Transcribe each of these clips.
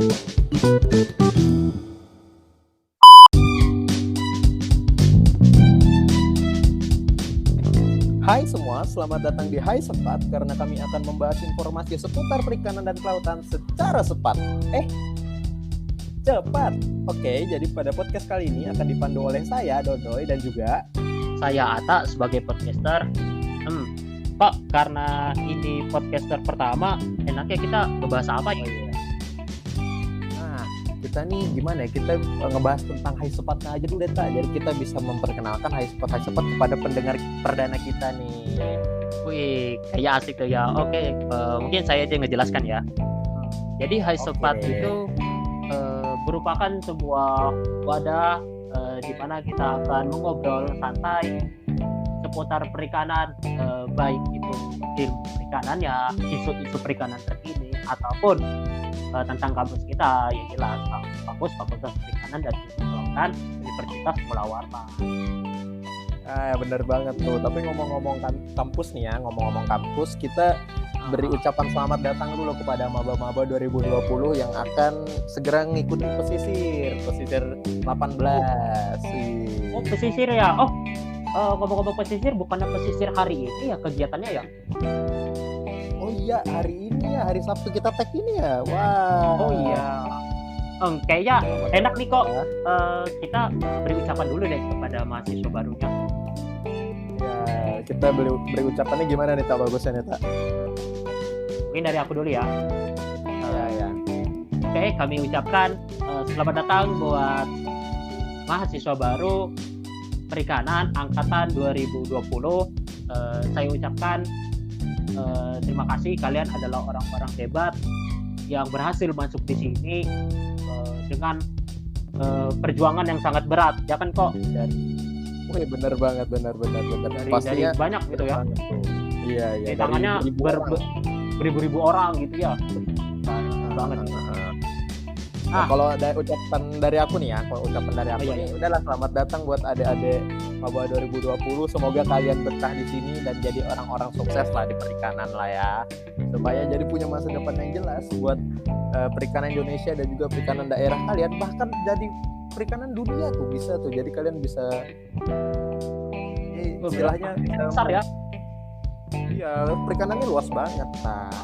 Hai semua, selamat datang di Hai Sepat karena kami akan membahas informasi seputar perikanan dan kelautan secara cepat. Cepat. Oke, jadi pada podcast kali ini akan dipandu oleh saya, Dodoy, dan juga Saya Ata sebagai podcaster. Pak, karena ini podcaster pertama, enaknya kita ngebahas apa ya? Nah, kita nih gimana ya? Kita ngebahas tentang Hai Sepatnya aja dulu deh, Tak. Jadi kita bisa memperkenalkan Hai Sepat kepada pendengar perdana kita nih. Wih, kayak asik tuh ya. Oke, mungkin saya aja ngejelaskan ya. Jadi Hai Sepat itu merupakan sebuah wadah di mana kita akan mengobrol santai seputar perikanan, baik itu ilmu perikanannya, isu-isu perikanan terkini, ataupun tentang kampus kita, yang jelas kampus Fakultas Perikanan dan Kelautan Universitas Mula Warman. Bener banget tuh. Tapi ngomong-ngomong kampus nih ya, ngomong-ngomong kampus, kita beri ucapan selamat datang dulu kepada maba-maba 2020 yang akan segera ngikuti pesisir 18. Oh, pesisir ya. Ngomong-ngomong pesisir, bukannya pesisir hari ini ya kegiatannya ya? Oh iya, hari ini ya, hari Sabtu kita tag ini ya. Wah. Oh iya. Kayaknya enak nih kok. Kita beri ucapan dulu deh kepada mahasiswa barunya. Ya, kita beri ucapannya gimana nih, Tak? Bagusnya nih, Tak? Mungkin dari aku dulu ya. Ya. Oke, kami ucapkan selamat datang buat mahasiswa baru Perikanan Angkatan 2020. Saya ucapkan terima kasih, kalian adalah orang-orang hebat yang berhasil masuk di sini dengan perjuangan yang sangat berat, ya kan kok? Wih, bener banget. Dari banyak gitu ya. Iya. Di tangannya beribu-ribu orang gitu ya. Banget. Nah, kalau ada ucapan dari aku nih ya, udahlah selamat datang buat adik-adik maba 2020. Semoga kalian betah di sini dan jadi orang-orang sukses lah di perikanan lah ya. Supaya jadi punya masa depan yang jelas buat perikanan Indonesia dan juga perikanan daerah kalian, bahkan jadi perikanan dunia tuh bisa tuh. Jadi kalian bisa istilahnya besar ya. Iya, perikanannya luas banget, Pak.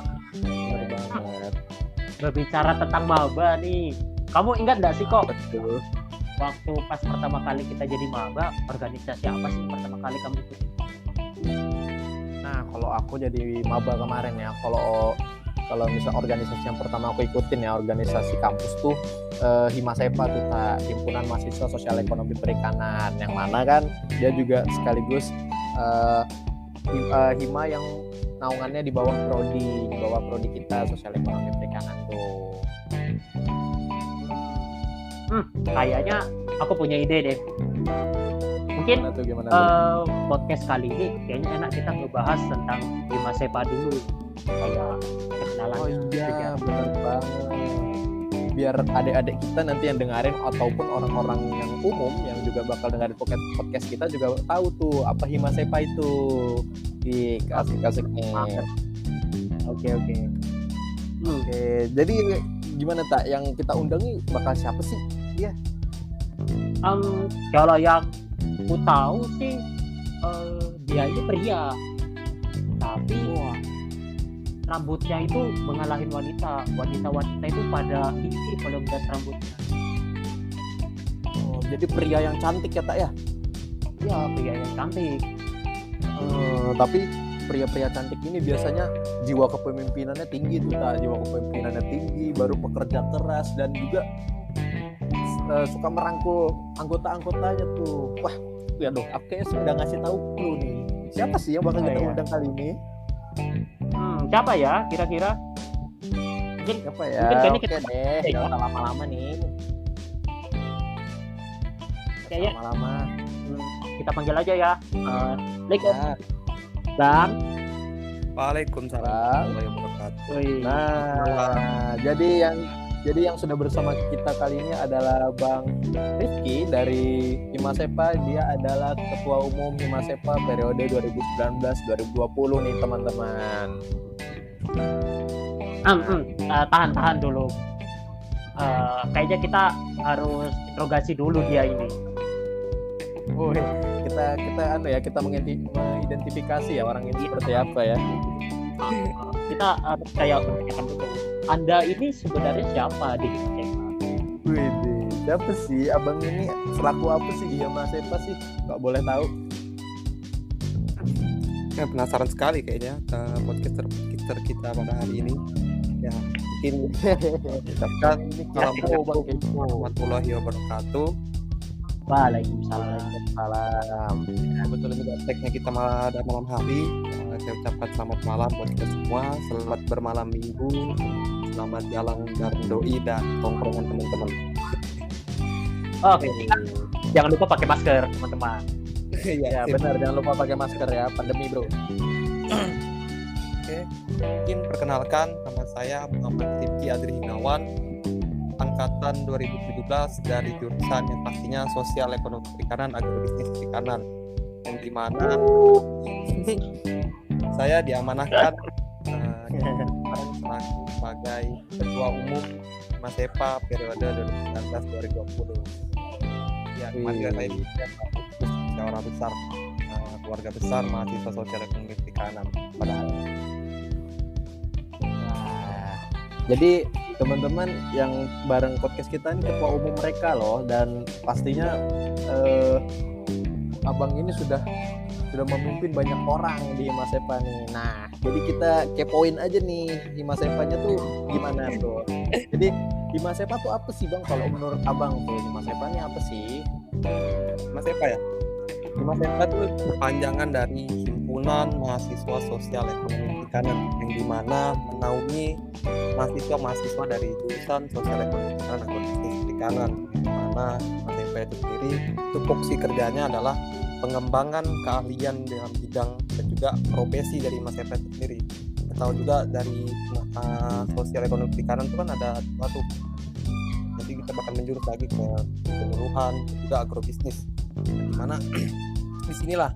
Luas banget. Berbicara tentang maba nih, kamu ingat nggak sih kok? Betul. Waktu pas pertama kali kita jadi maba, organisasi apa sih pertama kali kamu ikuti? Nah, kalau aku jadi maba kemarin ya, kalau misal organisasi yang pertama aku ikutin ya, organisasi kampus tuh Himasepa tuh, Tak, Himpunan Mahasiswa Sosial Ekonomi Perikanan, yang mana kan dia juga sekaligus Hima yang naungannya di bawah prodi kita Sosial Ekonomi Perikanan tuh. Kayaknya aku punya ide deh. Mungkin gimana podcast kali ini kayaknya enak kita ngebahas tentang Himasepa dulu, kayak kenalan. Oh iya, benar banget. Biar adik-adik kita nanti yang dengerin ataupun orang-orang yang umum yang juga bakal dengerin podcast kita juga tahu tuh apa Himasepa itu. Asik nih. Oke. Jadi gimana, Tak? Yang kita undang nih bakal siapa sih? Iya. Kalau yang aku tahu sih dia itu pria, tapi rambutnya itu mengalahin wanita itu pada tinggi kalau melihat rambutnya. Oh, jadi pria yang cantik ya, Tak ya? Iya, pria yang cantik. Tapi pria-pria cantik ini biasanya jiwa kepemimpinannya tinggi tuh, Tak. Jiwa kepemimpinannya tinggi, baru pekerja keras dan juga suka merangkul anggota-anggotanya tuh. Wah, ya doh, aku kayaknya sudah ngasih tahu lu nih. Siapa sih yang bakal kita undang kali ini? Siapa ya kira-kira? Mungkin Oke kita deh, jangan lama-lama nih. Kayaknya lama-lama. Kita panggil aja ya. Assalamualaikum. Bang. Waalaikumsalam warahmatullahi wabarakatuh. Nah, jadi yang sudah bersama kita kali ini adalah Bang Rifki dari Himasepa. Dia adalah Ketua Umum Himasepa periode 2019-2020 nih, teman-teman. Tahan dulu. kayaknya kita harus interogasi dulu dia ini. Oh, kita mengidentifikasi ya orang ini seperti apa ya. Kita harus kayak menanyakan dulu, Anda ini sebenarnya siapa di Himasepa? Wih, siapa sih abang ini, selaku apa sih di Himasepa sih? Nggak boleh tahu. Ya, penasaran sekali kayaknya podcaster kita pada hari ini. Ya, mungkin ucapkan Assalamualaikum warahmatullahi wabarakatuh. Waalaikumsalam. Salam. Kebetulan juga tag-nya kita pada malam hari. Saya ucapkan selamat malam buat kita semua. Selamat bermalam minggu. Selamat jalan dan doi dan tongkrongan teman-teman. Oke, jangan lupa pakai masker teman-teman. Ya benar, jangan lupa pakai masker ya, pandemi bro. Oke, mungkin perkenalkan, nama saya Muhammad Rifki Adri Hinawan, angkatan 2017 dari jurusan yang pastinya sosial ekonomi perikanan, agrobisnis perikanan, yang dimana saya diamanahkan sebagai ketua umum Himasepa periode 2019-2020. Ya, kemarin saya musyawarah besar keluarga besar mahasiswa sosial ekonomi perikanan pada hari ini. Jadi teman-teman yang bareng podcast kita ini ketua umum mereka loh, dan pastinya abang ini sudah memimpin banyak orang di Himasepa nih. Nah, jadi kita kepoin aja nih Himasepanya tuh gimana tuh. Jadi Himasepa tuh apa sih bang? Kalau menurut abang tuh Himasepa ini apa sih? Himasepa ya? Himasepa itu kepanjangan dari Himpunan Mahasiswa Sosial Ekonomi Perikanan, yang dimana menaungi mahasiswa dari jurusan Sosial Ekonomi Perikanan atau Bisnis Perikanan, yang dimana Himasepa itu sendiri tupoksi kerjanya adalah pengembangan keahlian dalam bidang dan juga profesi dari Himasepa itu sendiri. Kita tahu juga dari Sosial Ekonomi Perikanan itu kan ada suatu, jadi kita bakal menjurus lagi ke penyuluhan juga agrobisnis, di mana disinilah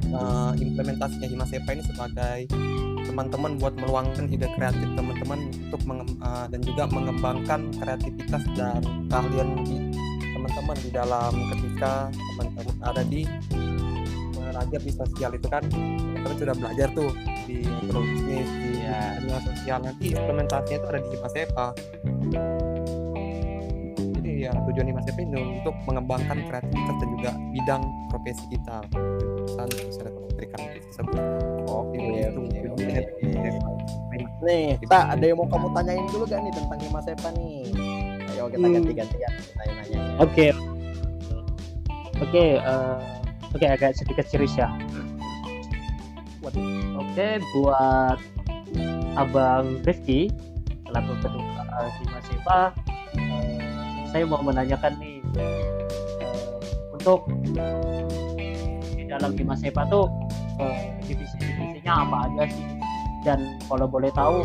implementasinya Himasepa ini sebagai teman-teman buat meluangkan ide kreatif teman-teman untuk dan juga mengembangkan kreativitas dan keahlian teman-teman di dalam ketika teman-teman ada di belajar di sosial itu kan, teman-teman sudah belajar tuh di agrobisnis, di dunia sosial, nanti implementasinya itu ada di Himasepa. Ya, tujuan Himasepa ini untuk mengembangkan kreativitas dan juga bidang profesi kita jurusan sosial ekonomi perikanan tersebut. Nih, tak ada yang mau kamu tanyain dulu gak nih tentang Himasepa nih? Ayo kita ganti-gantian nanya-nanya. Oke, agak sedikit serius ya. Oke, buat Abang Rifki selaku ketua Himasepa, saya mau menanyakan nih, untuk di dalam Himasepa tuh divisi-divisinya apa aja sih, dan kalau boleh tahu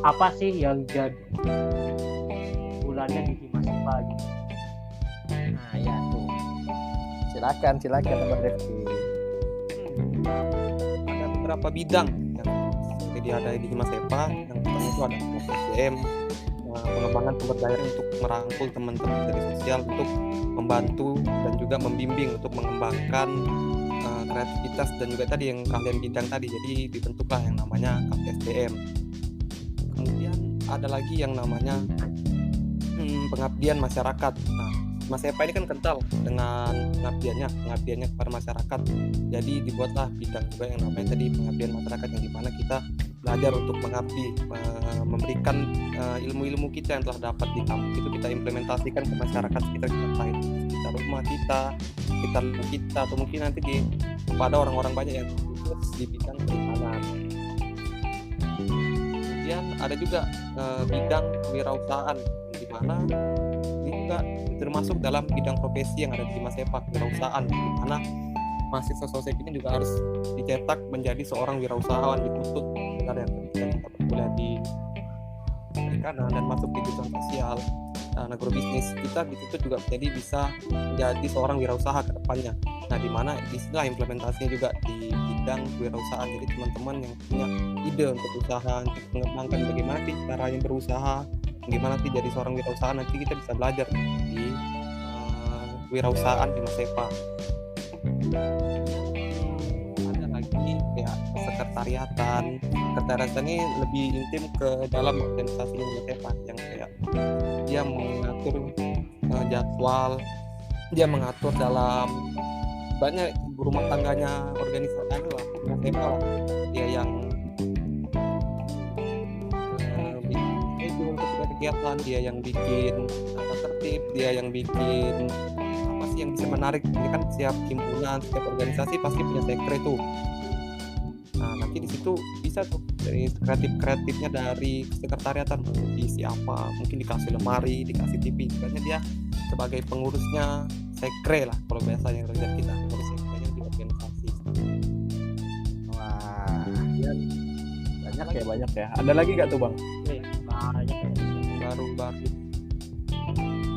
apa sih yang jadi bulannya di Himasepa gitu. Nah ya tuh, silakan Abang Rifki. Ada beberapa bidang yang ada di Himasepa. Yang pertama itu ada SDM, pengembangan sumber daya untuk merangkul teman-teman dari sosial untuk membantu dan juga membimbing untuk mengembangkan kreativitas dan juga tadi yang keahlian bidang tadi. Jadi dibentuklah yang namanya KPSDM. Kemudian ada lagi yang namanya pengabdian masyarakat. Nah, Himasepa ini kan kental dengan pengabdiannya kepada masyarakat. Jadi dibuatlah bidang juga yang namanya tadi pengabdian masyarakat, yang dimana kita belajar untuk mengabdi, memberikan ilmu-ilmu kita yang telah dapat di kampus itu kita implementasikan ke masyarakat sekitar kita, rumah kita, atau mungkin nanti kepada orang-orang banyak yang khusus di bidang perikanan. Kemudian ada juga bidang kewirausahaan, di mana ini juga termasuk dalam bidang profesi yang ada di Himasepa, kewirausahaan, di mana mahasiswa sosial ini juga harus dicetak menjadi seorang wirausahawan, dituntut yang kita berkuliah di perikanan dan masuk di jurusan sosial agrobisnis, kita dituntut juga menjadi bisa menjadi seorang wirausaha ke depannya. Nah, di mana istilah implementasinya juga di bidang kewirausahaan. Jadi teman-teman yang punya ide untuk usaha, untuk mengembangkan bagaimana sih caranya berusaha, gimana sih jadi seorang wirausahaan, nanti kita bisa belajar di wirausahaan di Himasepa. Ada lagi kayak sekretariatan ini lebih intim ke dalam organisasi Himasepa, yang kayak dia mengatur jadwal, dia mengatur dalam banyak rumah tangganya organisasi lah Himasepa lah. Dia yang bikin untuk kegiatan, dia yang bikin tata tertib, dia yang bikin apa sih yang bisa menarik. Ini kan setiap himpunan, setiap organisasi pasti punya sekre tuh. Nah nanti di situ bisa tuh dari kreatifnya dari sekretariatan diisi apa, mungkin dikasih lemari, dikasih TV. Sebenarnya dia sebagai pengurusnya sekre lah kalau biasanya kerja kita, pengurus sekrenya di organisasi. Wah, banyak ya. Ada lagi nggak tuh Bang? Banyak. Baru-baru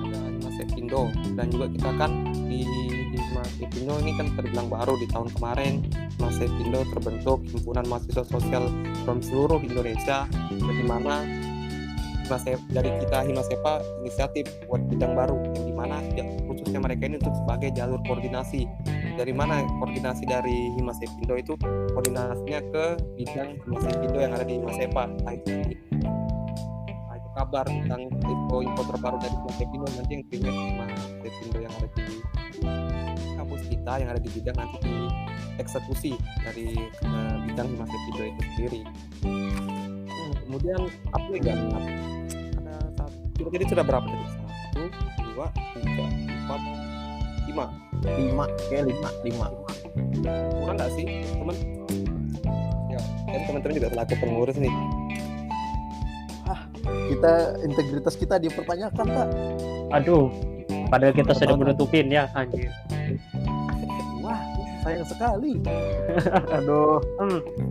ada Himasepindo, dan juga kita kan di Himasepindo ini kan terbilang baru di tahun kemarin. Himasepindo terbentuk himpunan mahasiswa sosial from seluruh Indonesia, di mana dari kita Himasepa inisiatif buat bidang baru, yang dimana khususnya mereka ini untuk sebagai jalur koordinasi. Dari mana koordinasi dari Himasepindo itu koordinasinya ke bidang Himasepindo yang ada di Himasepa. Itu kabar tentang info terbaru dari Himasepindo, nanti yang terima Himasepindo yang ada di kampus kita, yang ada di bidang nanti di eksekusi dari bidang Himasepindo itu sendiri. Kemudian apa lagi? Ada satu, jadi sudah berapa tadi? 1, 2, 3, 4, 5. Kurang nggak sih teman? Ya, kan teman-teman juga selaku pengurus nih. Integritas kita dipertanyakan tak? Aduh, padahal kita sudah menutupin ya, anjir. Wah, sayang sekali. Aduh.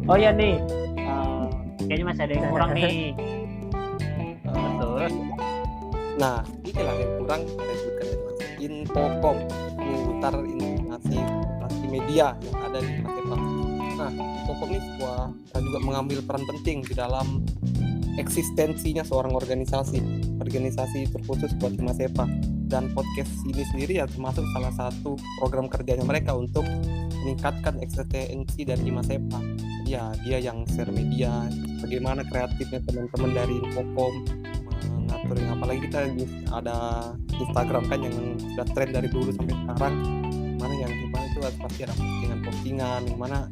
Oh ya nih, kayaknya masih ada yang kurang nih. Betul. Nah, inilah yang kurang saya sebutkan tadi, Infocom, putar informasi media yang ada di Himasepa. Nah, Infocom ini juga mengambil peran penting di dalam eksistensinya seorang organisasi terkhusus buat Himasepa. Dan podcast ini sendiri ya termasuk salah satu program kerjanya mereka untuk meningkatkan eksistensi dari Himasepa. Ya, dia yang share media, bagaimana kreatifnya teman-teman dari Infocom ngaturin, apalagi kita ada Instagram kan yang sudah tren dari dulu sampai sekarang, mana yang dimana itu pasti ada postingan yang mana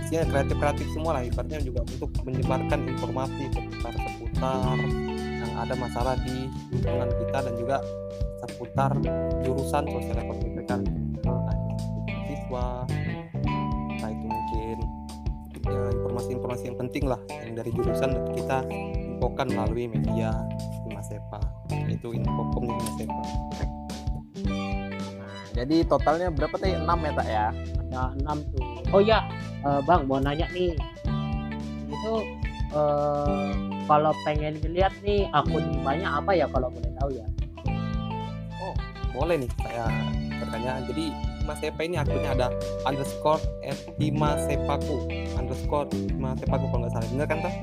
isinya kreatif semua lah, ibaratnya juga untuk menyebarkan informasi seputar yang ada masalah di lingkungan kita, dan juga seputar jurusan sosial ekonomi mereka, siswa, nah itu mungkin ya, informasi yang penting lah yang dari jurusan kita infokan melalui media Himasepa, itu Infocom di Himasepa. Jadi totalnya berapa tadi? 6 ya tak ya? Ada 6 tuh. Oh ya, Bang mau nanya nih, itu kalau pengen lihat nih akun Himanya apa ya kalau boleh tahu ya? Oh boleh nih saya bertanya. Jadi Himasepa ini akunnya ada _Himasepaku kalau nggak salah, bener kan toh?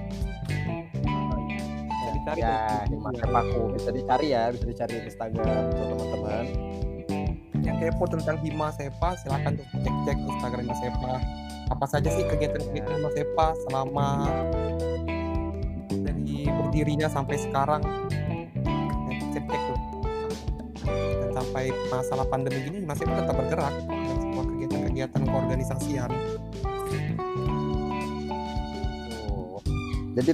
Bisa dicari ya, Himasepaku bisa dicari di Instagram untuk teman-teman yang kepo tentang Himasepa. Silakan tuh cek Instagram Himasepa, apa saja sih kegiatan-kegiatan Himasepa selama dari berdirinya sampai sekarang. Cek tuh. Dan sampai masalah pandemi gini Himasepa tetap bergerak dan semua kegiatan keorganisasian. Jadi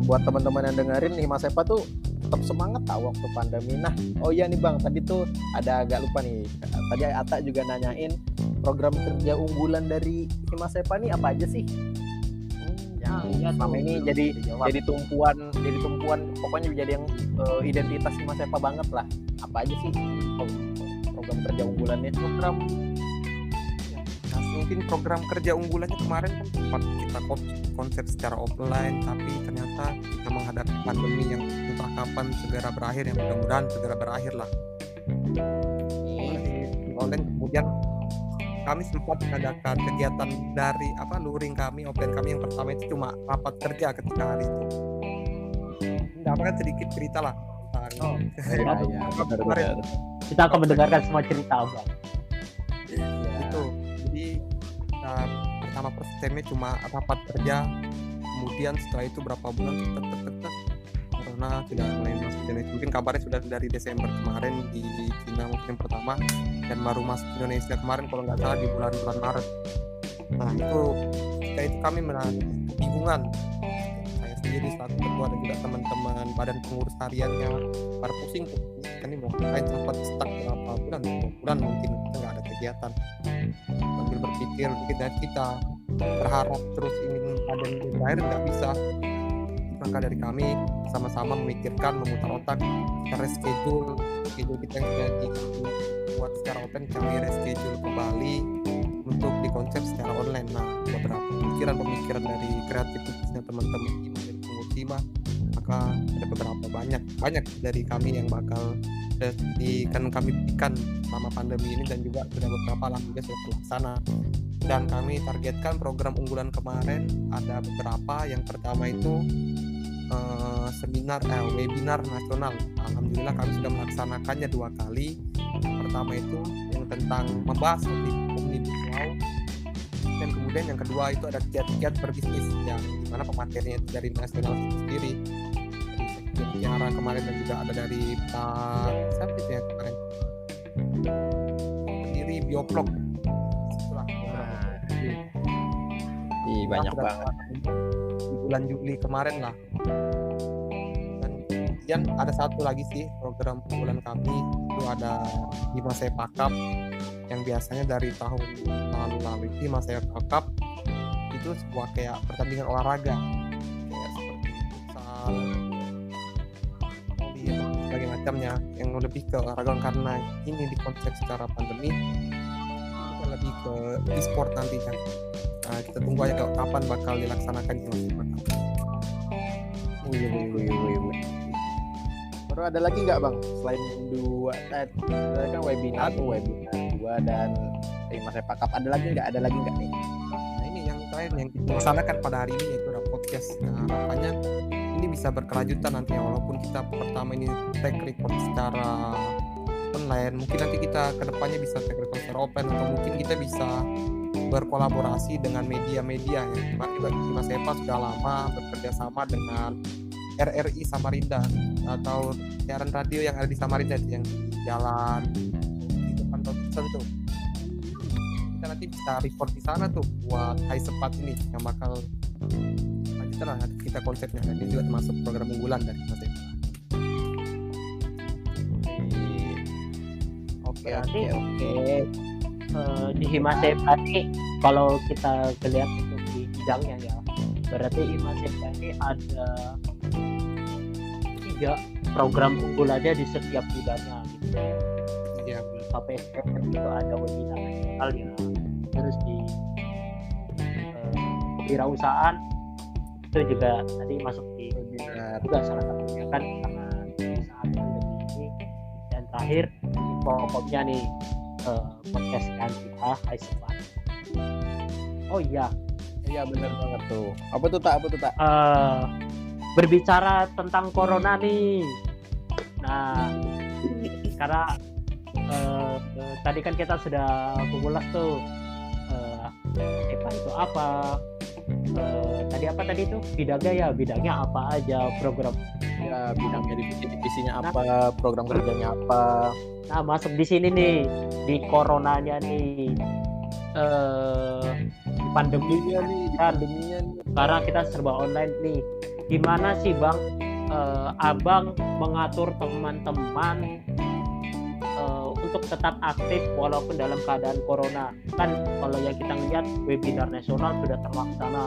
buat teman-teman yang dengerin Himasepa tuh tetap semangat tak waktu pandemi. Nah, oh iya nih Bang, tadi tuh ada agak lupa nih. Tadi Ata juga nanyain program kerja unggulan dari Himasepa nih apa aja sih? Yang selama ini jadi tumpuan pokoknya jadi yang identitas Himasepa banget lah. Apa aja sih program kerja unggulannya? Mungkin program kerja unggulannya kemarin kan sempat kita konsep secara offline, tapi ternyata kita menghadapi pandemi yang entah kapan segera berakhir, yang mudah-mudahan segera berakhir lah. Online kemudian kami sempat mengadakan kegiatan dari luring kami, offline kami yang pertama itu cuma rapat kerja ketika hari itu. Enggak, apa kan sedikit cerita lah tentang Iya, benar-benar. Kita akan mendengarkan semua cerita Bang. itu. Jadi pertama first time-nya cuma rapat kerja, kemudian setelah itu berapa bulan tek corona sudah mulai masuk Indonesia. Mungkin kabarnya sudah dari Desember kemarin di Cina mungkin pertama, dan baru masuk Indonesia kemarin kalau nggak salah di bulan Maret. Nah itu ketika itu kami mengalami kebingungan, saya sendiri selaku ketua dan juga teman-teman badan pengurus hariannya pada pusing tuh, kan ini mau ngapain, sempat stuck berapa bulan, 2 bulan mungkin kita nggak ada kegiatan. Sambil berpikir mungkin dari kita berharap terus ingin pandemi berakhir, nggak bisa. Maka dari kami sama-sama memikirkan, memutar otak, kita reschedule kita yang sudah dibuat secara open, kami reschedule kembali untuk dikonsep secara online. Nah, beberapa pemikiran dari kreativitasnya teman-teman dari pengurus Hima, maka ada beberapa banyak dari kami yang bakal kami berikan selama pandemi ini, dan juga sudah beberapa alhamdulillah sudah terlaksana. Dan kami targetkan program unggulan kemarin ada beberapa. Yang pertama itu webinar nasional. Alhamdulillah kami sudah melaksanakannya 2 kali. Pertama itu yang tentang membahas omnibus law, dan kemudian yang kedua itu ada kiat-kiat berbisnis yang dimana pematerinya itu dari nasional sendiri, dari Tiara kemarin, dan juga ada dari Pak siapa itu ya kemarin, pendiri Bioblog. Itulah Banyak banget di bulan Juli kemarin lah. Dan kemudian ada satu lagi sih program unggulan kami, itu ada Hima Sepak Cup, yang biasanya dari tahun lalu Hima Sepak Cup itu sebuah kayak pertandingan olahraga kayak seperti futsal, voli, dan sebagainya macamnya, yang lebih ke olahraga. Karena ini dikonsep secara pandemi, itu lebih ke e-sport nantinya. Nah, kita tunggu aja kapan bakal dilaksanakan di Mas. Baru ada lagi nggak Bang selain 2 tadi kan webinar 2 dan Hima Sepak Cup, ada lagi nggak nih? Nah ini yang terakhir yang kita laksanakan pada hari ini, yaitu ada podcast. Nah harapannya ini bisa berkelanjutan nantinya, walaupun kita pertama ini take record secara online, mungkin nanti kita kedepannya bisa take record secara open, atau mungkin kita bisa berkolaborasi dengan media-media yang dimana juga Hima Sepak sudah lama bekerja sama dengan RRI Samarinda atau siaran radio yang ada di Samarinda, yang di jalan di depan Thompson tuh. Kita nanti bisa report di sana tuh buat Hai Sepat ini yang bakal lanjutan lah kita konsepnya, dan ini juga termasuk program unggulan dari Hima Sepak. Oke. Di Hima Sepak ini kalau kita lihat untuk di bidangnya ya, berarti Hima Sepak ini ada 3 program unggulannya di setiap bidangnya gitu. Iya, KPSM itu ada webinar nasional ya, terus di kewirausahaan itu juga tadi masuk di webinar juga salah satunya kan, karena di saat pandemi ini. Dan terakhir pokoknya nih podcast kan kita Hai Sepat. Oh iya benar banget tuh. Apa tuh tak? Berbicara tentang corona nih. Nah, karena tadi kan kita sudah mengulas tuh EPA itu apa, tadi itu bidangnya apa aja, program Ya, bidangnya divisinya apa, program kerjanya apa. Nah, masuk di sini nih, di coronanya nih, pandeminya nih. Karena kita serba online nih. Gimana sih Bang, Abang mengatur teman-teman untuk tetap aktif walaupun dalam keadaan corona? Kan kalau yang kita lihat webinar nasional sudah terlaksana,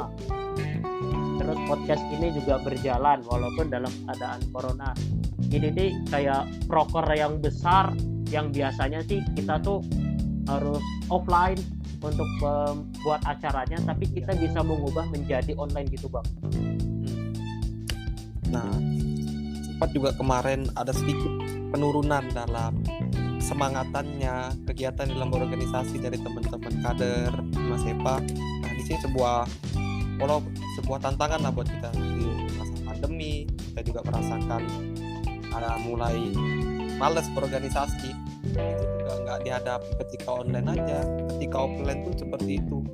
terus podcast ini juga berjalan walaupun dalam keadaan corona. Ini nih kayak proker yang besar yang biasanya sih kita tuh harus offline untuk membuat acaranya, tapi kita bisa mengubah menjadi online gitu Bang. Nah, sempat juga kemarin ada sedikit penurunan dalam semangatannya kegiatan dalam organisasi dari teman-teman kader Hima Sepak. Nah, di sini sebuah tantangan lah buat kita di masa pandemi. kita juga merasakan ada mulai malas berorganisasi. Itu juga nggak dihadapi ketika online aja, ketika offline pun seperti itu.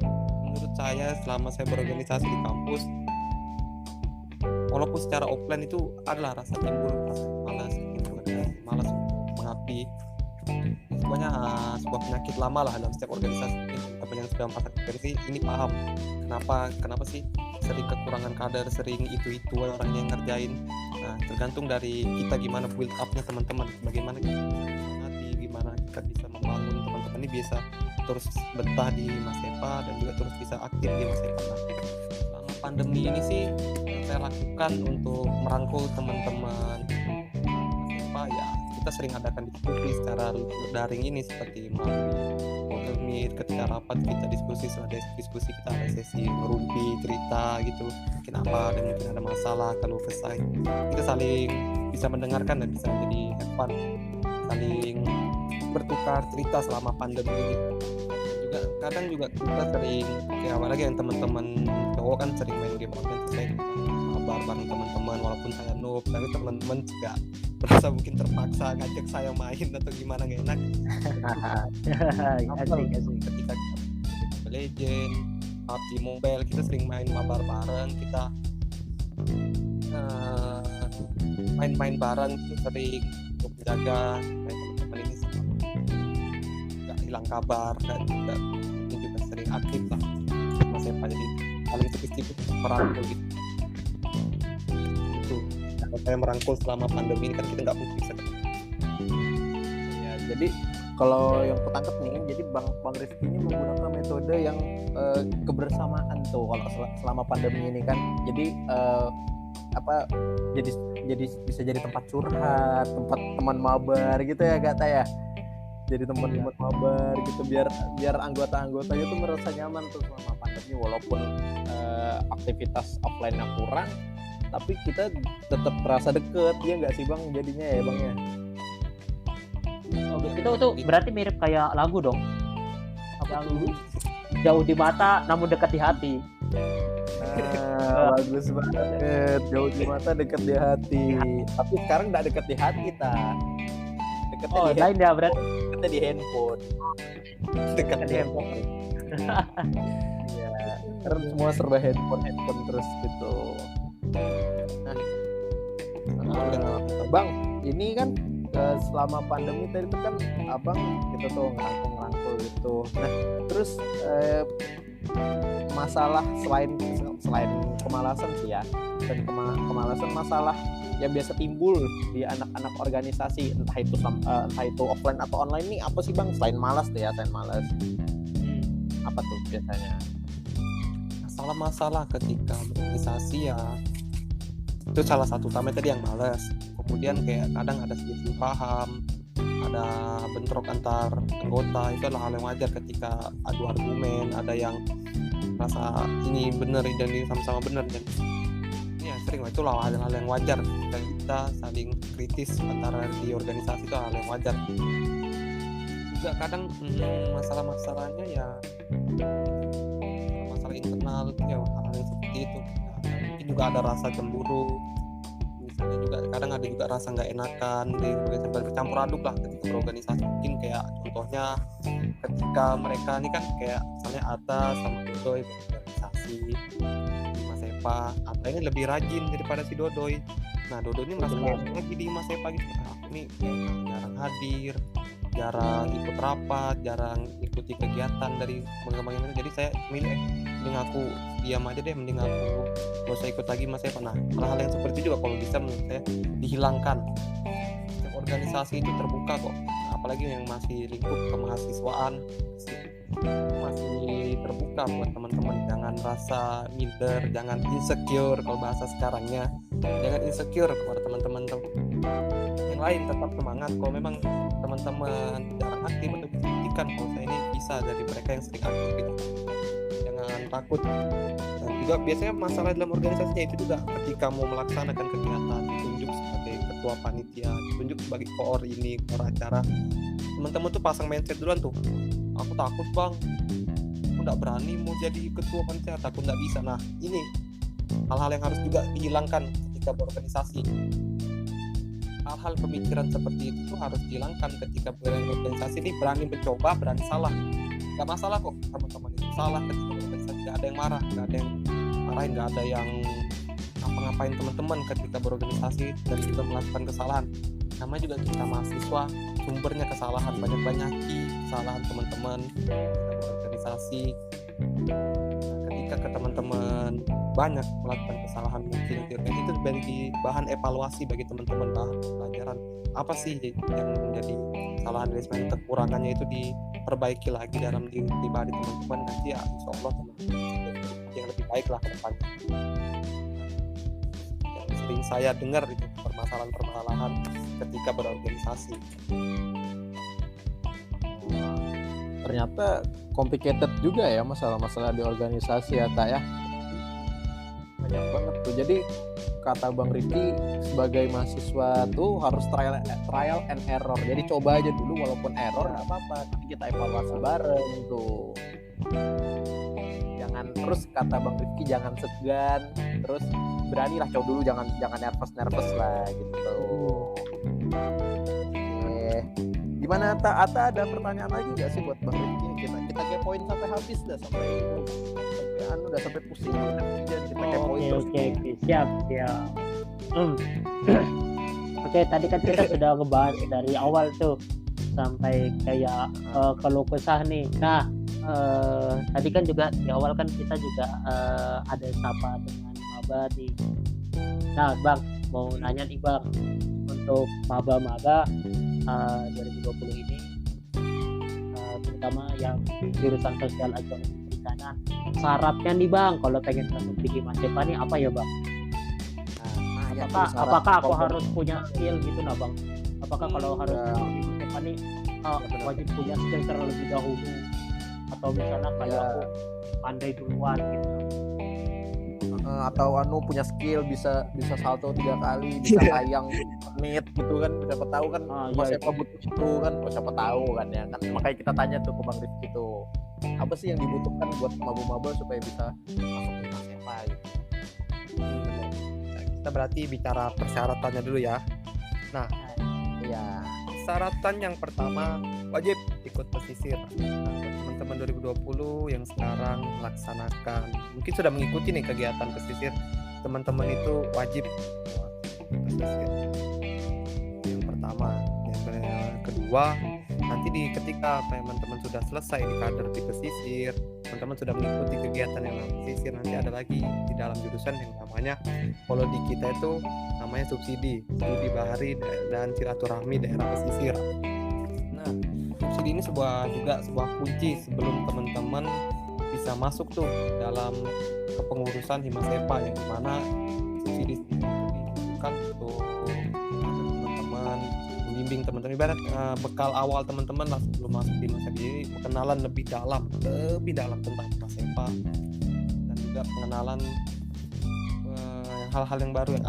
Menurut saya selama saya berorganisasi di kampus, walaupun secara offline itu adalah rasa timbul rasa malas untuk mengabdi. Semuanya sebuah penyakit lama lah dalam setiap organisasi. Teman yang sudah merasakan versi ini paham kenapa sih sering kekurangan kader, sering itu orang yang ngerjain. Nah, tergantung dari kita gimana build up-nya teman-teman, bagaimana kita bisa gimana kita bisa membangun teman-teman ini bisa terus betah di Masepa dan juga terus bisa aktif di Masepa. Nah, selama pandemi ini sih yang saya lakukan untuk merangkul teman-teman Masepa ya, kita sering adakan diskusi secara daring ini seperti melalui Google Meet. Ketika rapat kita diskusi, setelah diskusi kita ada sesi ngerumpi cerita gitu, mungkin apa dan mungkin ada masalah, kalau kesah kita saling bisa mendengarkan dan bisa jadi have fun, saling bertukar cerita selama pandemi ini. Juga kadang juga kita sering kayak apalagi yang teman-teman cowok kan sering main game online, saya mabar bareng teman-teman walaupun saya noob, tapi teman-teman juga merasa mungkin terpaksa ngajak saya main atau gimana, nggak enak. Asik. Ketika kita Legend, PUBG Mobile, kita sering main mabar bareng, kita main-main bareng itu sering untuk menjaga teman-teman ini nggak hilang kabar, dan juga sering aktif lah Mas Epa, jadi paling sedikit merangkul gitu. Itu kalau saya merangkul selama pandemi ini kan kita nggak mungkin bisa ketemu. Ya, jadi kalau yang ketangkep nih, jadi Bang Rizky ini menggunakan metode yang kebersamaan tuh kalau selama pandemi ini kan. Jadi jadi bisa jadi tempat curhat, tempat teman mabar gitu ya kata ya. Jadi teman mabar gitu biar anggota-anggotanya tuh merasa nyaman tuh selama pandemi, walaupun aktivitas offline-nya kurang, tapi kita tetap terasa deket, ya nggak sih Bang jadinya ya Bang ya? Oh, itu berarti mirip kayak lagu dong. Yang jauh di mata namun dekat di hati. Bagus banget, jauh di mata dekat di hati. Tapi sekarang nggak dekat di hati dekatnya di lain ya berarti. Dekatnya di handphone. Dekat di handphone. Iya, karena semua serba handphone terus gitu. Nah, Bang, ini kan selama pandemi tadi itu kan Abang kita tuh ngerangkul gitu. Nah, terus masalah selain kemalasan sih ya, dan kemalasan masalah yang biasa timbul di anak-anak organisasi, entah itu offline atau online nih, apa sih Bang selain malas tuh ya, apa tuh biasanya? Masalah ketika berorganisasi ya itu salah satu utama tadi yang malas. Kemudian kayak kadang ada selisih paham, ada bentrok antar anggota, itu adalah hal yang wajar ketika adu argumen, ada yang rasa ini benar dan ini sama-sama benar, dan ya sering lah, itulah hal-hal yang wajar dan kita saling kritis antara di organisasi, itu hal yang wajar. Juga kadang masalah-masalahnya ya masalah internal itu ya hal-hal yang seperti itu. Mungkin juga ada rasa cemburu, misalnya juga kadang ada juga rasa nggak enakan di organisasi, bercampur aduk lah ketika berorganisasi. Mungkin kayak contohnya ketika mereka ini kan kayak misalnya Ata sama Dodoy berorganisasi di Masepa, Ata ini lebih rajin daripada si Dodoy. Nah Dodoy ini merasa lagi di Masepa gitu, aku ini jarang hadir, jarang ikut rapat, jarang ikuti kegiatan dari pengembangan. Jadi saya milih mending aku diam aja deh, mending aku gak usah ikut lagi Mas Evan. Nah, hal-hal yang seperti itu juga kalau bisa menurut saya dihilangkan. Setiap organisasi itu terbuka kok, apalagi yang masih lingkup kemahasiswaan masih terbuka buat teman-teman. Jangan rasa minder, jangan insecure kalau bahasa sekarangnya, jangan insecure kepada teman-teman yang lain. Tetap semangat, kalau memang teman-teman jarang aktif untuk buktikan kalau saya ini bisa dari mereka yang sering aktif gitu. Jangan takut. Dan juga biasanya masalah dalam organisasinya itu juga ketika mau melaksanakan kegiatan, ditunjuk sebagai ketua panitia, ditunjuk sebagai koor acara, teman-teman tuh pasang mindset duluan tuh, aku takut Bang, aku nggak berani mau jadi ketua panitia, takut nggak bisa. Nah ini hal-hal yang harus juga dihilangkan ketika berorganisasi. Hal-hal pemikiran seperti itu tuh harus dihilangkan ketika berorganisasi. Ini berani mencoba, berani salah. Gak masalah kok teman-teman itu salah ketika berorganisasi, gak ada yang marah, gak ada yang marahin, gak ada yang ngapa-ngapain teman-teman ketika berorganisasi dan juga melakukan kesalahan. Namanya juga kita mahasiswa, sumbernya kesalahan, banyak-banyaki kesalahan teman-teman ketika berorganisasi. Ketika ke teman-teman banyak melakukan kesalahan mungkin itu menjadi bahan evaluasi bagi teman-teman, bahan pelajaran apa sih yang menjadi kesalahan dan kekurangannya itu diperbaiki lagi dalam diri pribadi teman-teman. Nanti ya insya Allah teman-teman yang lebih baik lah ke depannya. Yang sering saya dengar itu permasalahan-permasalahan ketika berorganisasi. Ternyata complicated juga ya masalah-masalah di organisasi ya Tak ya. Banyak banget tuh. Jadi kata Bang Rifki sebagai mahasiswa tuh harus trial and error. Jadi coba aja dulu walaupun error nggak apa-apa, tapi kita evaluasi bareng tuh. Jangan terus kata Bang Rifki jangan segan, terus beranilah coba dulu, jangan nervous lah gitu. Gimana Ata ada pertanyaan lagi nggak sih buat Bang Rifki? Kita kepoin sampai habis dah, sampai udah sampai pusing kita kepoin. Oke, siap. Oke, tadi kan kita sudah ngebahas dari awal tuh sampai kayak keluh kesah nih. Nah, tadi kan juga di awal kan kita juga ada sapa dengan maba nih. Nah, Bang, mau nanya nih Bang, untuk maba-maba 2020 ini, terutama yang di jurusan sosial ekonomi perikanan, syaratnya nih Bang kalau pengen masuk di Himasepa nih apa ya Bang? Apakah aku harus punya skill gitu nah Bang? Apakah kalau harus di Himasepa nih wajib punya skill terlebih dahulu, atau misalnya kayak aku pandai duluan gitu? Atau punya skill bisa salto 3 kali, bisa kayang menit gitu kan, siapa tahu kan siapa butuh itu kan, siapa tahu kan ya kan. Makanya kita tanya tuh ke Bang Rifki tuh, apa sih yang dibutuhkan buat maba-maba supaya bisa masuk ke Himasepa gitu. Kita berarti bicara persyaratannya dulu ya. Nah, iya. Persyaratan yang pertama wajib ikut pesisir. Nah, teman-teman 2020 yang sekarang melaksanakan, mungkin sudah mengikuti nih kegiatan pesisir, teman-teman itu wajib pesisir. Yang pertama, yang kedua, nanti ketika teman-teman sudah selesai di kader di pesisir, teman-teman sudah mengikuti kegiatan yang pesisir, nanti ada lagi di dalam jurusan yang namanya, kalau di kita itu namanya subsidi bahari dan silaturahmi daerah pesisir. Nah, subsidi ini sebuah kunci sebelum teman-teman bisa masuk tuh dalam kepengurusan Himasepa, yang dimana subsidi itu diberikan untuk teman-teman, membimbing teman-teman, ibarat bekal awal teman-teman lah sebelum masuk di Himasepa, jadi pengenalan lebih dalam tentang Himasepa, dan juga pengenalan hal-hal yang baru yang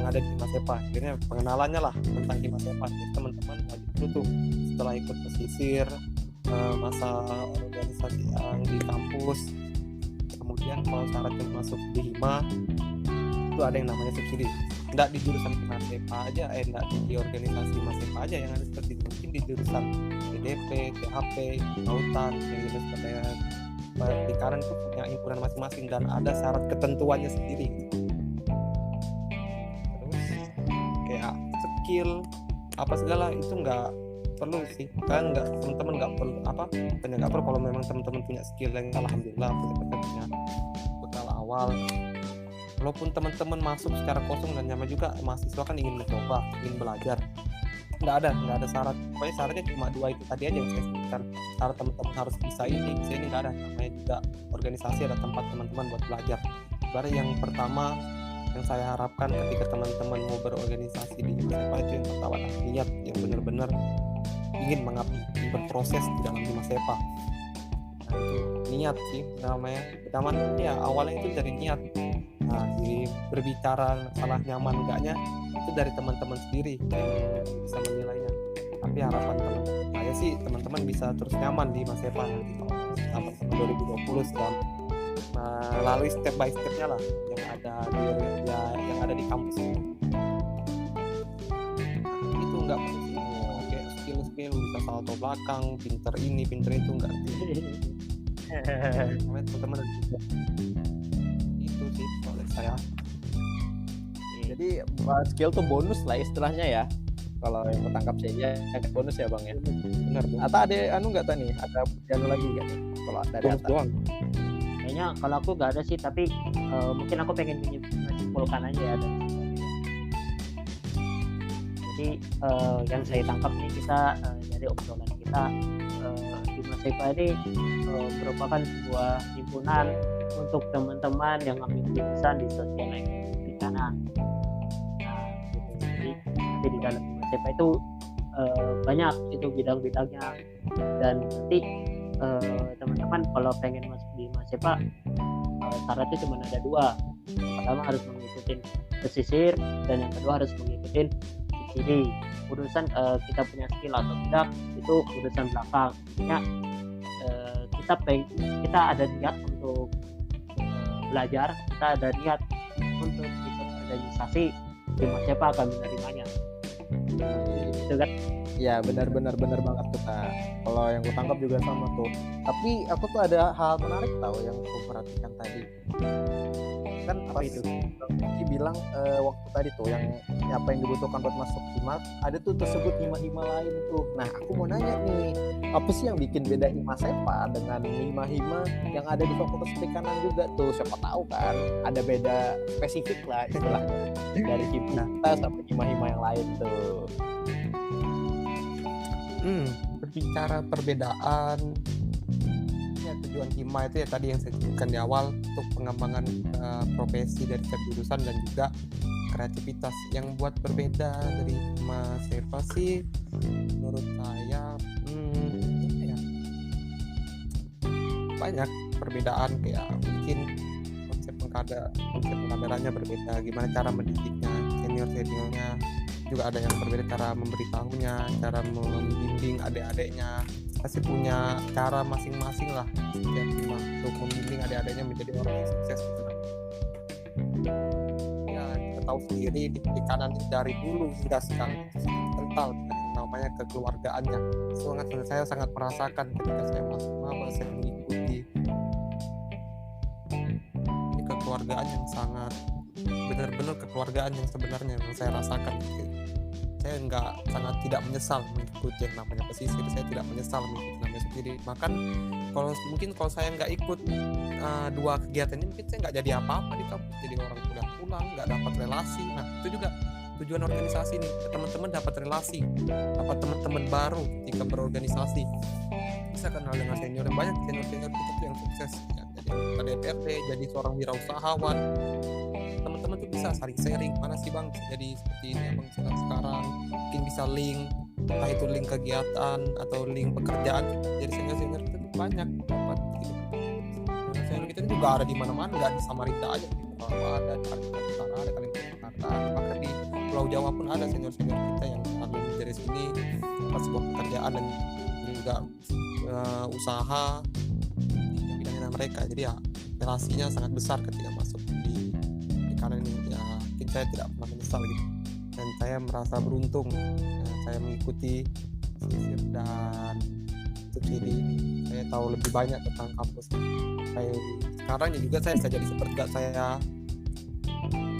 ada di Himasepa. Akhirnya pengenalannya lah tentang Himasepa. Jadi teman-teman wajib dulu tuh setelah ikut pesisir, masa organisasi yang di kampus, kemudian kalau syaratnya masuk di Hima itu ada yang namanya subsidi. Nggak di jurusan Himasepa aja, nggak di organisasi Himasepa aja yang ada seperti itu. Mungkin di jurusan DDP, THP, Lautan, yang jenis kayak perikanan itu punya himpunan masing-masing dan ada syarat ketentuannya sendiri. Kayak skill apa segala itu nggak perlu sih, kan teman-teman nggak perlu kalau memang teman-teman punya skill yang alhamdulillah punya bekal awal. Walaupun teman-teman masuk secara kosong dan nyaman juga, mahasiswa kan ingin mencoba, ingin belajar, nggak ada syarat. Pokoknya syaratnya cuma 2 itu tadi aja yang saya sebutkan. Syarat teman-teman harus bisa ini nggak ada. Namanya juga organisasi, ada tempat teman-teman buat belajar. Baru yang pertama yang saya harapkan ketika teman-teman mau berorganisasi di Himasepa itu yang pertama niat yang benar-benar ingin mengabdi, berproses di dalam Himasepa. Nah, itu niat sih namanya. Pertama ya awalnya itu dari niat. Nah, jadi berbicara masalah nyaman enggaknya itu dari teman-teman sendiri yang bisa menilainya. Tapi harapan saya sih teman-teman bisa terus nyaman di Himasepa nanti sampai 2020 sedang melalui step by stepnya lah yang ada di kampus itu. Itu nggak penting kayak skill bisa salto belakang, pinter ini pinter itu nggak teman-teman itu sih oleh saya. Jadi skill tuh bonus lah istilahnya ya. Kalau yang ketangkap saya bonus ya bang ya. Benar. Atau ada nggak tadi? Ada lagi nggak? Kalau dari Bonus atas. doang. Kayaknya kalau aku nggak ada sih, tapi mungkin aku pengen menyimpulkan aja ya. Jadi yang saya tangkap nih kita dari obrolan kita, Hima Sepa ini merupakan sebuah himpunan untuk teman-teman yang ambil jurusan di sosial ekonomi perikanan. Nah, gitu. Jadi di dalam Hima Sepa itu banyak itu bidang-bidangnya, dan nanti teman-teman kalau pengen masuk di Hima Sepa syaratnya cuma ada 2. Yang pertama harus mengikuti pesisir, dan yang kedua harus mengikuti subsidi. Urusan kita punya skill atau tidak itu urusan belakang. Intinya kita ada niat untuk belajar, kita ada niat untuk ikut organisasi, Hima Sepa akan menerimanya. Gitu kan? Ya benar banget tuh Kak. Kalau yang gue tangkap juga sama tuh. Tapi aku tuh ada hal menarik tahu yang aku perhatikan tadi. Kan apa itu? Ki bilang waktu tadi tuh yang apa yang dibutuhkan buat masuk Hima, ada tuh tersebut hima-hima lain tuh. Nah aku mau nanya nih, apa sih yang bikin beda Hima Sepa dengan hima-hima yang ada di Fakultas Perikanan juga tuh? Siapa tahu kan ada beda spesifik lah istilah dari hima sampai hima-hima yang lain tuh. Berbicara perbedaan ya, tujuan Hima itu ya tadi yang saya sebutkan di awal, untuk pengembangan profesi dari setiap jurusan dan juga kreativitas. Yang buat berbeda dari Hima Sepa sih menurut saya banyak perbedaan, kayak mungkin konsep pengkaderannya berbeda, gimana cara mendidiknya, seniornya juga ada yang berbeda, cara memberitahunya, cara membimbing adik-adiknya, pasti punya cara masing-masing lah setiap Hima untuk membimbing adik-adiknya menjadi orang yang sukses gitu. Ya kita tahu sendiri di perikanan dari dulu hingga sekarang kental dengan namanya kekeluargaannya. Saya sangat merasakan ketika saya masuk maba, saya mengikuti ini kekeluargaan yang sangat benar-benar kekeluargaan yang sebenarnya yang saya rasakan. Saya sangat tidak menyesal mengikuti yang namanya pesisir, saya tidak menyesal mengikuti namanya sendiri. Bahkan kalau saya nggak ikut 2 kegiatan ini, mungkin saya nggak jadi apa-apa di kampus, jadi orang kuliah pulang, nggak dapat relasi. Nah itu juga tujuan organisasi nih, teman-teman dapat relasi, dapat teman-teman baru ketika berorganisasi, bisa kenal dengan senior yang banyak, senior kita tuh yang sukses ya, jadi anggota DPRD, jadi seorang wirausahawan. Teman-teman tuh bisa saling sharing, mana sih bang jadi seperti ini abang sekarang, mungkin bisa link, entah itu link kegiatan atau link pekerjaan. Jadi senior kita tuh banyak dapat gitu. Senior kita juga ada di mana-mana, nggak di Samarinda aja gitu. Kalau ada di Kalimantan Utara, ada Kalimantan Selatan, bahkan di Pulau Jawa pun ada senior kita yang lalu dari sini dapat sebuah pekerjaan dan juga usaha di bidangnya mereka. Jadi ya relasinya sangat besar ketika masuk di perikanan ini. Ya mungkin saya tidak pernah menyesal gitu, dan saya merasa beruntung saya mengikuti sisir dan subsidi ini. Saya tahu lebih banyak tentang kampus. Sekarang juga saya bisa jadi seperti saya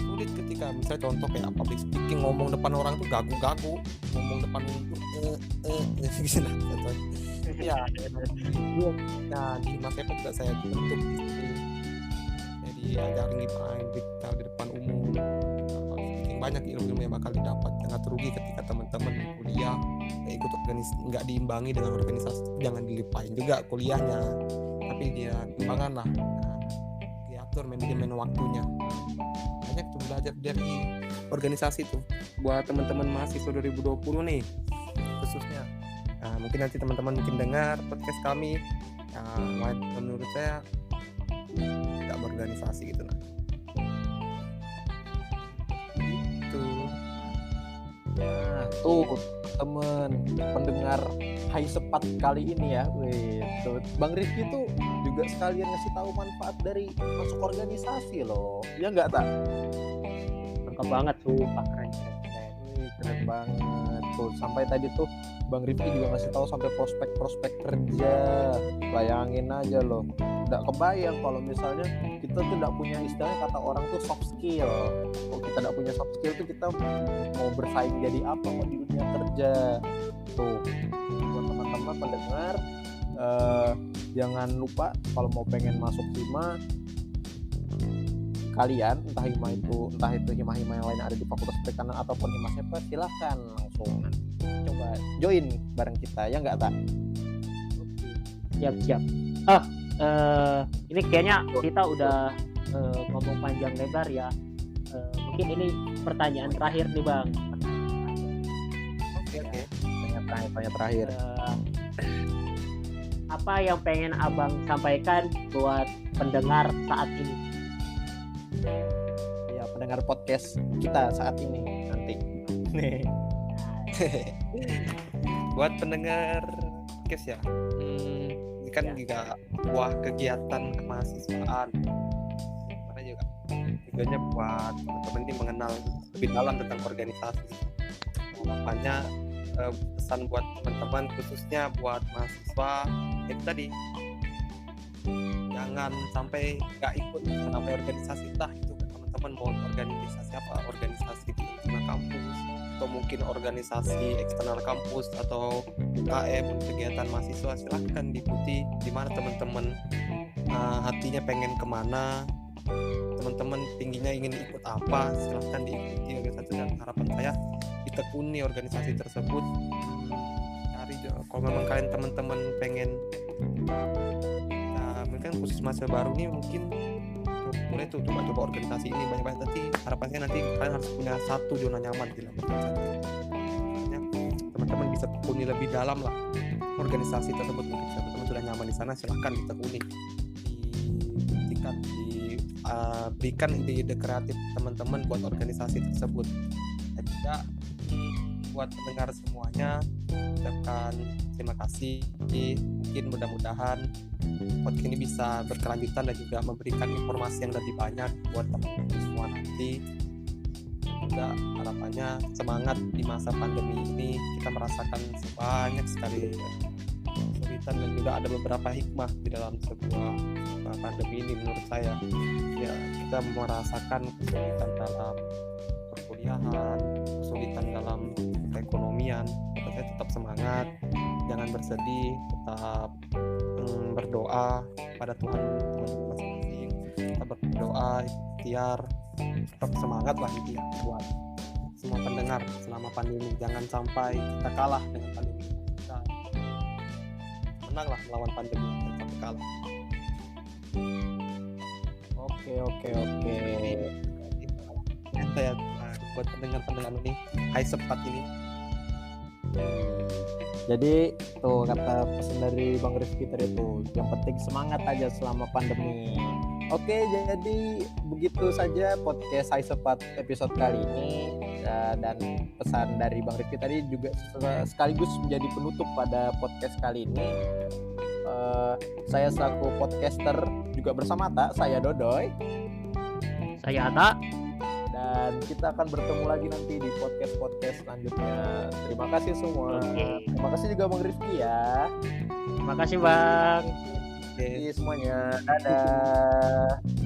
sulit ketika misalnya contoh kayak public speaking, ngomong depan orang tuh gagu-gagu, ngomong depan gitu ya. Nah di Hima Sepa juga saya bentuk gitu, jadi ajarin gimana bicara di depan umum. Banyak ilmu yang bakal didapat, sangat rugi ketika teman-teman kuliah ikut nggak diimbangi dengan organisasi. Jangan dilipain juga kuliahnya, tapi dia timbangan lah, diatur manajemen waktunya. Banyak tuh belajar dari organisasi tuh buat teman-teman mahasiswa 2020 nih khususnya. Nah, mungkin nanti teman-teman mungkin dengar podcast kami, menurut saya tidak berorganisasi gitu nah. Nah, tuh temen pendengar Hai Sepat kali ini ya. Tuh Bang Rizky tuh juga sekalian ngasih tahu manfaat dari masuk organisasi loh. Ya nggak tak? Lengkap banget sumpah, keren. Keren banget tuh. Sampai tadi tuh Bang Rifki juga ngasih tahu sampai prospek kerja. Bayangin aja loh. Nggak kebayang kalau misalnya kita tuh nggak punya istilahnya kata orang tuh soft skill. Kalau kita nggak punya soft skill tuh kita mau bersaing jadi apa mau di dunia kerja. Tuh buat teman-teman pendengar, jangan lupa kalau mau pengen masuk hima, kalian entah itu hima-hima yang lain ada di Fakultas Perikanan ataupun hima SEPA, silahkan langsung coba join bareng kita, ya nggak tak? Siap. Ini kayaknya kita udah ngomong panjang lebar ya. Mungkin ini pertanyaan terakhir nih Bang. Oke. Tanya terakhir. Apa yang pengen Abang sampaikan buat pendengar saat ini? Ya, pendengar podcast kita saat ini nanti. Nih. Buat pendengar podcast ya, ini kan juga sebuah kegiatan kemahasiswaan, mana juga tujuannya buat teman-teman ini mengenal lebih dalam tentang organisasi. Makanya pesan buat teman-teman khususnya buat mahasiswa itu tadi, jangan sampai nggak ikut sampai organisasi, entah itu teman-teman mau organisasi apa, organisasi di internal kampus atau mungkin organisasi eksternal kampus atau UKM, kegiatan mahasiswa, silahkan diikuti. Di mana teman-teman hatinya pengen kemana, teman-teman tingginya ingin ikut apa, silahkan diikuti organisasi. Dan harapan saya ditekuni organisasi tersebut. Kalau memang kalian teman-teman pengen mungkin khusus masa baru nih, mungkin boleh tuh coba organisasi ini banyak-banyak. Nanti harapannya nanti kalian harus punya satu zona nyaman di dalam organisasi. Makanya teman-teman bisa tekuni lebih dalam lah organisasi tersebut. Mungkin teman-teman sudah nyaman di sana, silahkan ditekuni, diberikan ide-ide kreatif teman-teman buat organisasi tersebut. Dan juga buat pendengar semuanya, ucapkan terima kasih. Mungkin mudah-mudahan podcast ini bisa berkelanjutan dan juga memberikan informasi yang lebih banyak buat teman-teman semua nanti. Dan juga harapannya semangat di masa pandemi ini. Kita merasakan banyak sekali kesulitan dan juga ada beberapa hikmah di dalam sebuah pandemi ini menurut saya. Ya, kita merasakan kesulitan dalam perkuliahan, kesulitan dalam perekonomian. Saya tetap semangat, jangan bersedih, tetap berdoa pada Tuhan teman-teman masing-masing. Kita berdoa, ikhtiar, tetap semangat lah gitu ya buat semua pendengar selama pandemi. Jangan sampai kita kalah dengan pandemi. Kita menanglah melawan pandemi, jangan sampai kalah. Oke. Saya buat pendengar ini, Hai Sepat ini. Jadi tuh kata pesan dari Bang Rifki tadi tuh, yang penting semangat aja selama pandemi. Oke, jadi begitu saja podcast Hai Sepat episode kali ini. Dan pesan dari Bang Rifki tadi juga sekaligus menjadi penutup pada podcast kali ini. Saya selaku podcaster juga bersama Tak, saya Dodoy, Saya Ata. dan kita akan bertemu lagi nanti di podcast selanjutnya. Terima kasih semua. Terima kasih juga Bang Rifki ya. Terima kasih Bang. Semuanya. Dadah.